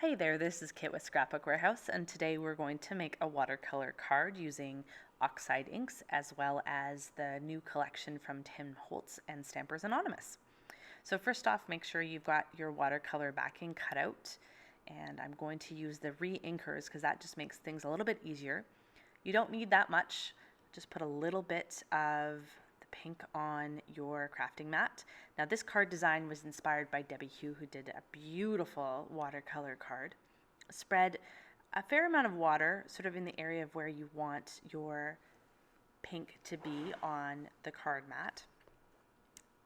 Hi there, this is Kit with Scrapbook Warehouse, and today we're going to make a watercolor card using Oxide inks as well as the new collection from Tim Holtz and Stampers Anonymous. So first off, make sure you've got your watercolor backing cut out, and I'm going to use the re-inkers because that just makes things a little bit easier. You don't need that much, just put a little bit of the pink on your crafting mat. Now this card design was inspired by Debbie Hugh, who did a beautiful watercolor card. Spread a fair amount of water sort of in the area of where you want your pink to be on the card mat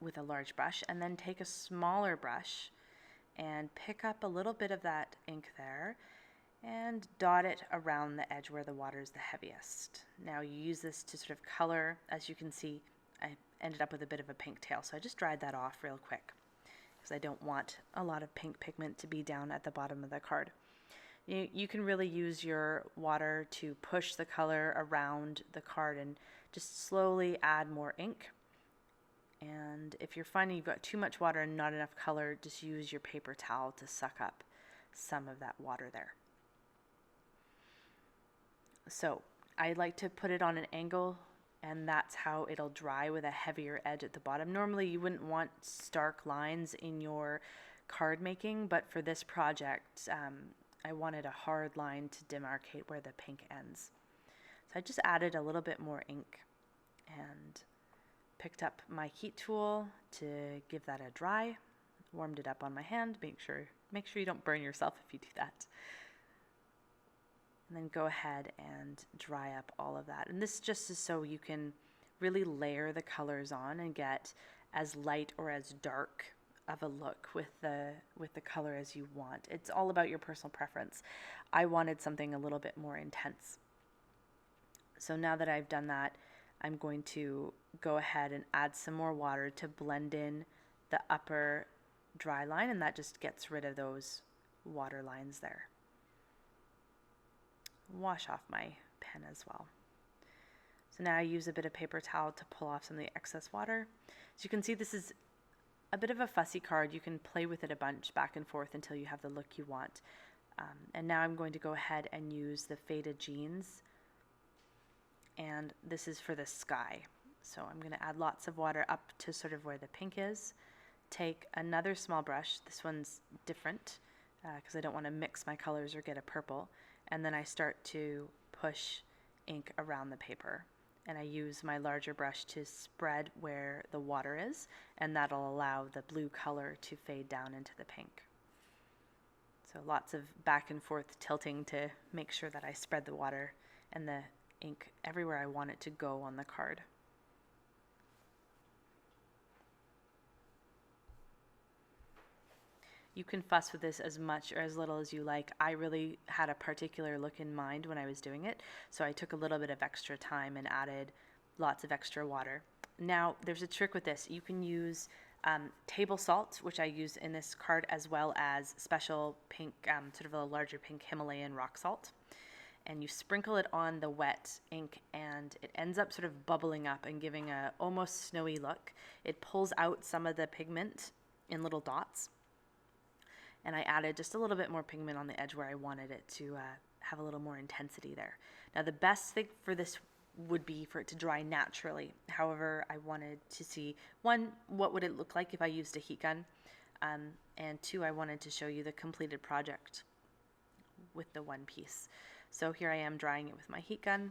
with a large brush, and then take a smaller brush and pick up a little bit of that ink there and dot it around the edge where the water is the heaviest. Now you use this to sort of color. As you can see, I ended up with a bit of a pink tail, so I just dried that off real quick because I don't want a lot of pink pigment to be down at the bottom of the card. You can really use your water to push the color around the card and just slowly add more ink. And if you're finding you've got too much water and not enough color, just use your paper towel to suck up some of that water there. So I like to put it on an angle, and that's how it'll dry, with a heavier edge at the bottom. Normally you wouldn't want stark lines in your card making, but for this project I wanted a hard line to demarcate where the pink ends. So I just added a little bit more ink and picked up my heat tool to give that a dry, warmed it up on my hand. Make sure you don't burn yourself if you do that. And then go ahead and dry up all of that. And this just is so you can really layer the colors on and get as light or as dark of a look with the color as you want. It's all about your personal preference. I wanted something a little bit more intense. So now that I've done that, I'm going to go ahead and add some more water to blend in the upper dry line, and that just gets rid of those water lines there. Wash off my pen as well. So now I use a bit of paper towel to pull off some of the excess water. So you can see this is a bit of a fussy card. You can play with it a bunch back and forth until you have the look you want. And now I'm going to go ahead and use the faded jeans, and this is for the sky. So I'm going to add lots of water up to sort of where the pink is. Take another small brush. This one's different because I don't want to mix my colors or get a purple. And then I start to push ink around the paper. And I use my larger brush to spread where the water is, and that'll allow the blue color to fade down into the pink. So lots of back and forth tilting to make sure that I spread the water and the ink everywhere I want it to go on the card. You can fuss with this as much or as little as you like. I really had a particular look in mind when I was doing it, so I took a little bit of extra time and added lots of extra water. Now, there's a trick with this. You can use table salt, which I use in this card, as well as special pink, sort of a larger pink Himalayan rock salt. And you sprinkle it on the wet ink, and it ends up sort of bubbling up and giving a almost snowy look. It pulls out some of the pigment in little dots. And I added just a little bit more pigment on the edge where I wanted it to have a little more intensity there. Now the best thing for this would be for it to dry naturally. However, I wanted to see, one, what would it look like if I used a heat gun? And two, I wanted to show you the completed project with the one piece. So here I am drying it with my heat gun.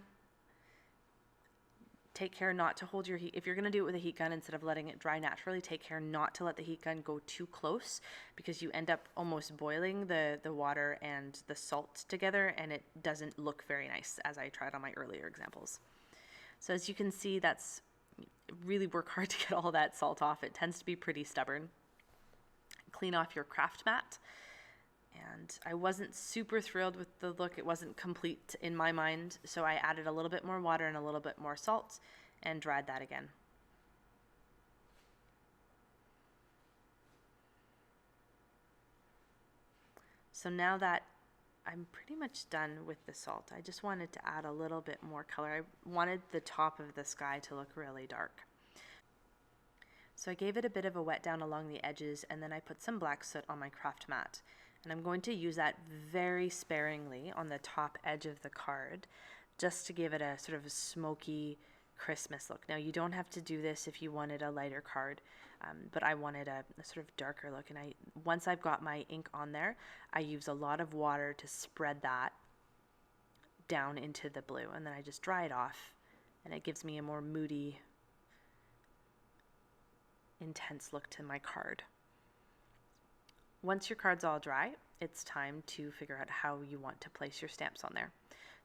Take care not to hold your heat. If you're going to do it with a heat gun, instead of letting it dry naturally, take care not to let the heat gun go too close, because you end up almost boiling the water and the salt together, and it doesn't look very nice, as I tried on my earlier examples. So as you can see, that's really work hard to get all that salt off. It tends to be pretty stubborn. Clean off your craft mat. And I wasn't super thrilled with the look. It wasn't complete in my mind, so I added a little bit more water and a little bit more salt and dried that again. So now that I'm pretty much done with the salt, I just wanted to add a little bit more color. I wanted the top of the sky to look really dark. So I gave it a bit of a wet down along the edges, and then I put some black soot on my craft mat. And I'm going to use that very sparingly on the top edge of the card just to give it a sort of a smoky Christmas look. Now you don't have to do this if you wanted a lighter card, but I wanted a sort of darker look. And once I've got my ink on there, I use a lot of water to spread that down into the blue, and then I just dry it off, and it gives me a more moody, intense look to my card. Once your card's all dry, it's time to figure out how you want to place your stamps on there.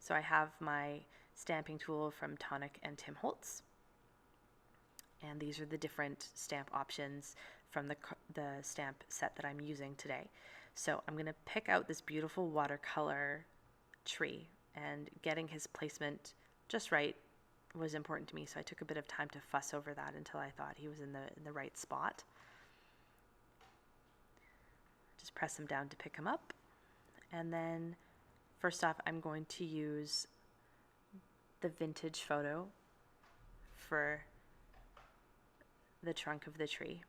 So I have my stamping tool from Tonic and Tim Holtz, and these are the different stamp options from the stamp set that I'm using today. So I'm going to pick out this beautiful watercolor tree, and getting his placement just right was important to me, so I took a bit of time to fuss over that until I thought he was in the right spot. Just press him down to pick him up, and then first off I'm going to use the vintage photo for the trunk of the tree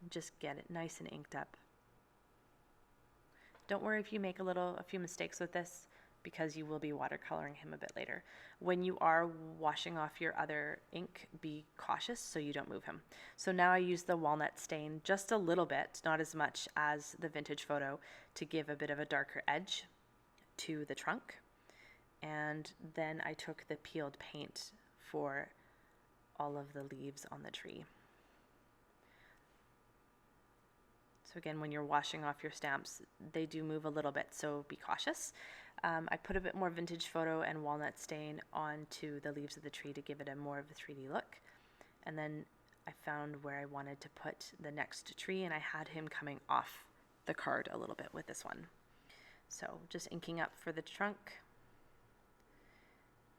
and just get it nice and inked up. Don't worry if you make a few mistakes with this, because you will be watercoloring him a bit later. When you are washing off your other ink, be cautious so you don't move him. So now I use the walnut stain just a little bit, not as much as the vintage photo, to give a bit of a darker edge to the trunk. And then I took the peeled paint for all of the leaves on the tree. So again, when you're washing off your stamps, they do move a little bit, so be cautious. I put a bit more vintage photo and walnut stain onto the leaves of the tree to give it a more of a 3D look. And then I found where I wanted to put the next tree, and I had him coming off the card a little bit with this one. So just inking up for the trunk.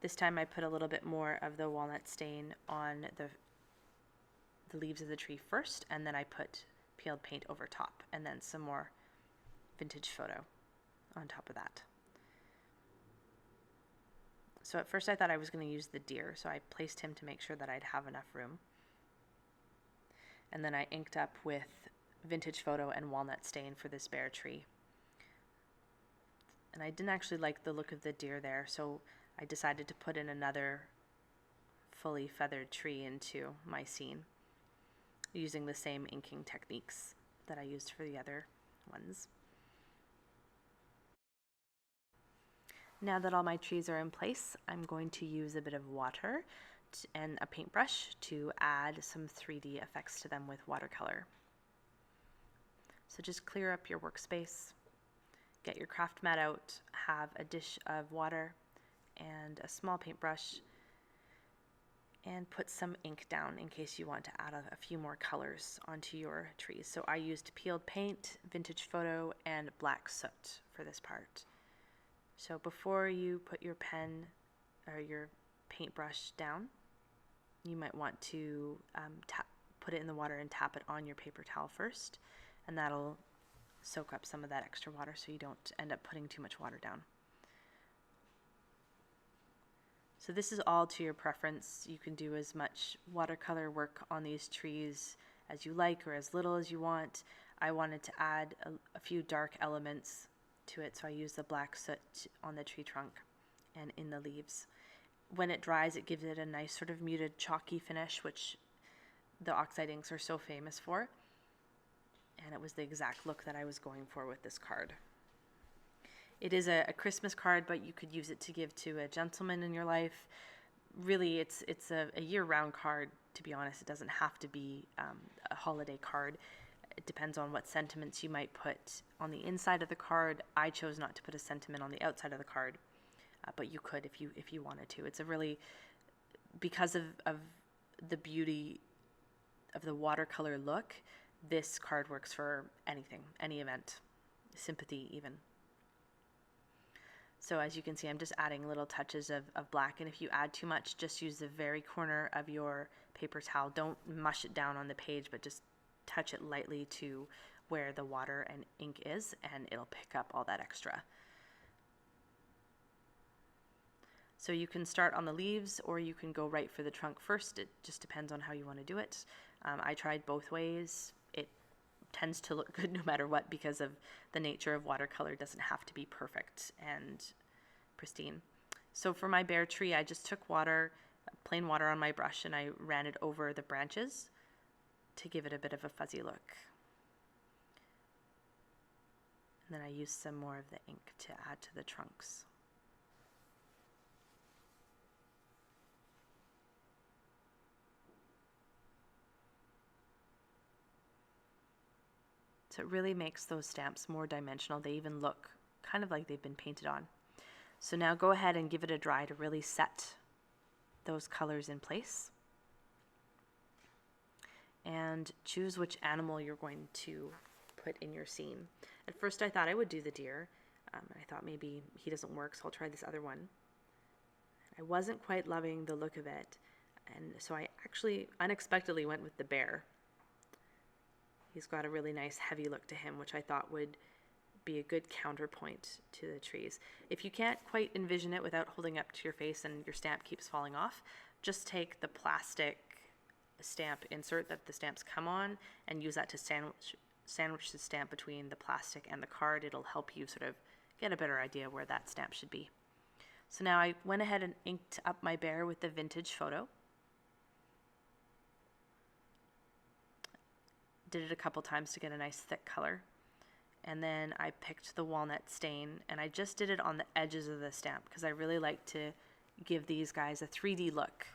This time I put a little bit more of the walnut stain on the leaves of the tree first, and then I put peeled paint over top, and then some more vintage photo on top of that. So at first I thought I was going to use the deer, so I placed him to make sure that I'd have enough room. And then I inked up with vintage photo and walnut stain for this bear tree. And I didn't actually like the look of the deer there, so I decided to put in another fully feathered tree into my scene, using the same inking techniques that I used for the other ones. Now that all my trees are in place, I'm going to use a bit of water and a paintbrush to add some 3D effects to them with watercolor. So just clear up your workspace, get your craft mat out, have a dish of water and a small paintbrush, and put some ink down in case you want to add a few more colors onto your trees. So I used peeled paint, vintage photo, and black soot for this part. So before you put your pen or your paintbrush down, you might want to put it in the water and tap it on your paper towel first, and that'll soak up some of that extra water so you don't end up putting too much water down. So this is all to your preference. You can do as much watercolor work on these trees as you like or as little as you want. I wanted to add a few dark elements to it, so I used the black soot on the tree trunk and in the leaves. When it dries, it gives it a nice sort of muted chalky finish, which the Oxide inks are so famous for. And it was the exact look that I was going for with this card. It is a Christmas card, but you could use it to give to a gentleman in your life. Really, it's a year-round card, to be honest. It doesn't have to be a holiday card. It depends on what sentiments you might put on the inside of the card. I chose not to put a sentiment on the outside of the card, but you could if you wanted to. It's a really, because of the beauty of the watercolor look, this card works for anything, any event, sympathy even. So as you can see, I'm just adding little touches of black, and if you add too much, just use the very corner of your paper towel. Don't mush it down on the page, but just touch it lightly to where the water and ink is, and it'll pick up all that extra. So you can start on the leaves, or you can go right for the trunk first. It just depends on how you want to do it. I tried both ways. It tends to look good no matter what, because of the nature of watercolor. It doesn't have to be perfect and pristine. So for my bear tree, I just took water, plain water on my brush, and I ran it over the branches to give it a bit of a fuzzy look. And then I used some more of the ink to add to the trunks. So it really makes those stamps more dimensional. They even look kind of like they've been painted on. So now go ahead and give it a dry to really set those colors in place. And choose which animal you're going to put in your scene. At first I thought I would do the deer. I thought maybe he doesn't work, so I'll try this other one. I wasn't quite loving the look of it, and so I actually unexpectedly went with the bear. He's got a really nice heavy look to him, which I thought would be a good counterpoint to the trees. If you can't quite envision it without holding up to your face and your stamp keeps falling off, just take the plastic stamp insert that the stamps come on and use that to sandwich the stamp between the plastic and the card. It'll help you sort of get a better idea where that stamp should be. So now I went ahead and inked up my bear with the vintage photo. Did it a couple times to get a nice thick color. And then I picked the walnut stain, and I just did it on the edges of the stamp because I really like to give these guys a 3D look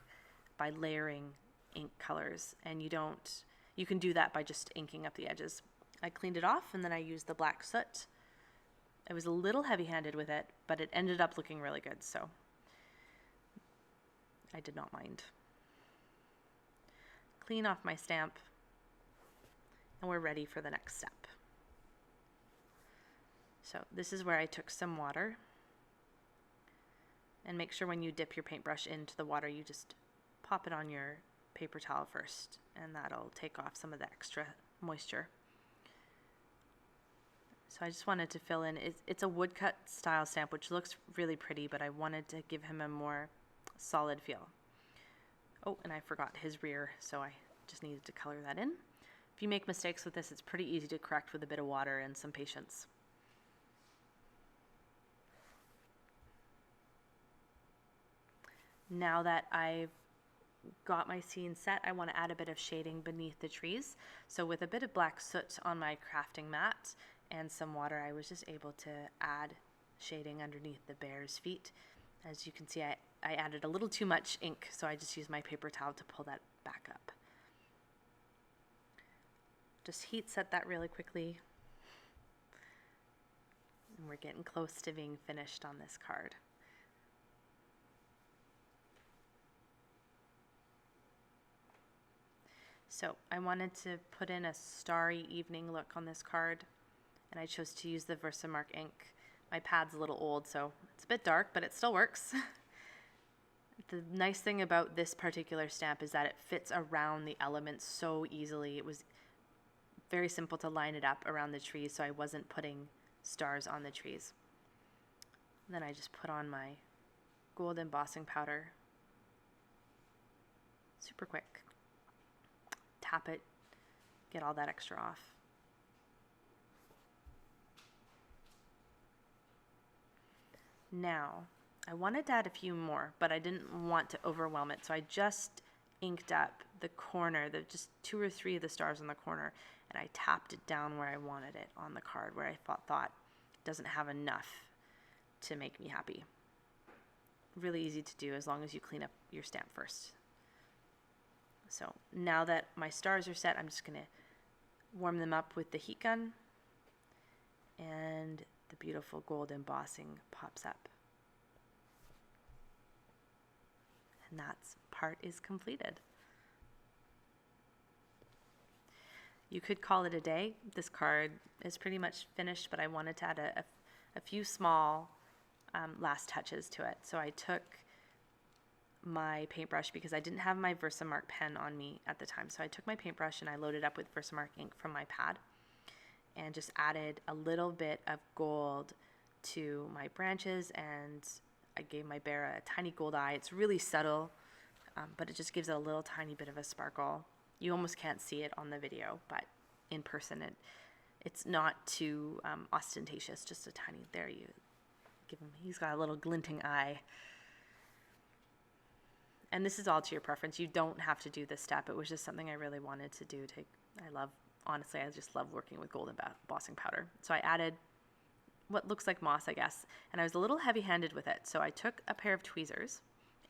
by layering ink colors, and you can do that by just inking up the edges. I cleaned it off, and then I used the black soot. I was a little heavy-handed with it, but it ended up looking really good, so I did not mind. Clean off my stamp, and we're ready for the next step. So this is where I took some water, and make sure when you dip your paintbrush into the water, you just pop it on your paper towel first, and that'll take off some of the extra moisture. So I just wanted to fill in, it's a woodcut style stamp, which looks really pretty, but I wanted to give him a more solid feel. Oh, and I forgot his rear, so I just needed to color that in. If you make mistakes with this, it's pretty easy to correct with a bit of water and some patience. Now that I've got my scene set, I want to add a bit of shading beneath the trees. So with a bit of black soot on my crafting mat and some water, I was just able to add shading underneath the bear's feet. As you can see, I added a little too much ink, so I just used my paper towel to pull that back up. Just heat set that really quickly. And we're getting close to being finished on this card. So I wanted to put in a starry evening look on this card, and I chose to use the Versamark ink. My pad's a little old, so it's a bit dark, but it still works. The nice thing about this particular stamp is that it fits around the elements so easily. It was very simple to line it up around the trees, so I wasn't putting stars on the trees. And then I just put on my gold embossing powder. Super quick. Tap it, get all that extra off. Now, I wanted to add a few more, but I didn't want to overwhelm it, so I just inked up the corner, just 2 or 3 of the stars on the corner, and I tapped it down where I wanted it on the card, where I thought it doesn't have enough to make me happy. Really easy to do as long as you clean up your stamp first. So now that my stars are set, I'm just going to warm them up with the heat gun, and the beautiful gold embossing pops up. And that part is completed. You could call it a day. This card is pretty much finished, but I wanted to add a few small last touches to it. So I took my paintbrush, because I didn't have my Versamark pen on me at the time. So I took my paintbrush and I loaded up with Versamark ink from my pad and just added a little bit of gold to my branches, and I gave my bear a tiny gold eye. It's really subtle, but it just gives it a little tiny bit of a sparkle. You almost can't see it on the video, but in person. It's not too ostentatious, just a tiny, there you give him, he's got a little glinting eye. And this is all to your preference. You don't have to do this step. It was just something I really wanted to do. Honestly, I just love working with gold embossing powder. So I added what looks like moss, I guess, and I was a little heavy-handed with it. So I took a pair of tweezers,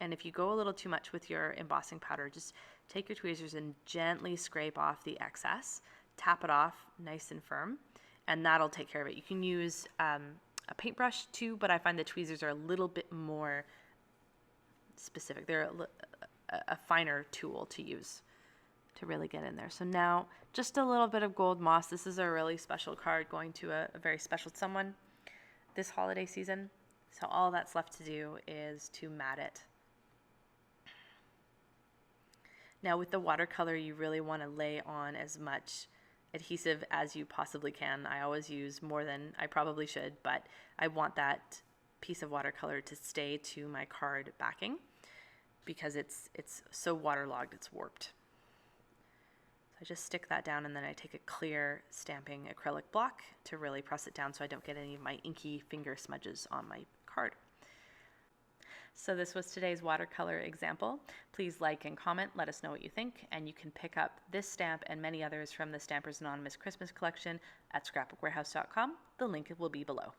and if you go a little too much with your embossing powder, just take your tweezers and gently scrape off the excess, tap it off nice and firm, and that'll take care of it. You can use a paintbrush too, but I find the tweezers are a little bit more specific. They're a finer tool to use to really get in there. So now just a little bit of gold moss. This is a really special card going to a very special someone this holiday season. So all that's left to do is to mat it. Now with the watercolor, you really want to lay on as much adhesive as you possibly can. I always use more than I probably should, but I want that piece of watercolor to stay to my card backing because it's so waterlogged, it's warped. So I just stick that down, and then I take a clear stamping acrylic block to really press it down so I don't get any of my inky finger smudges on my card. So this was today's watercolor example. Please like and comment, let us know what you think, and you can pick up this stamp and many others from the Stampers Anonymous Christmas collection at scrapbookwarehouse.com. The link will be below.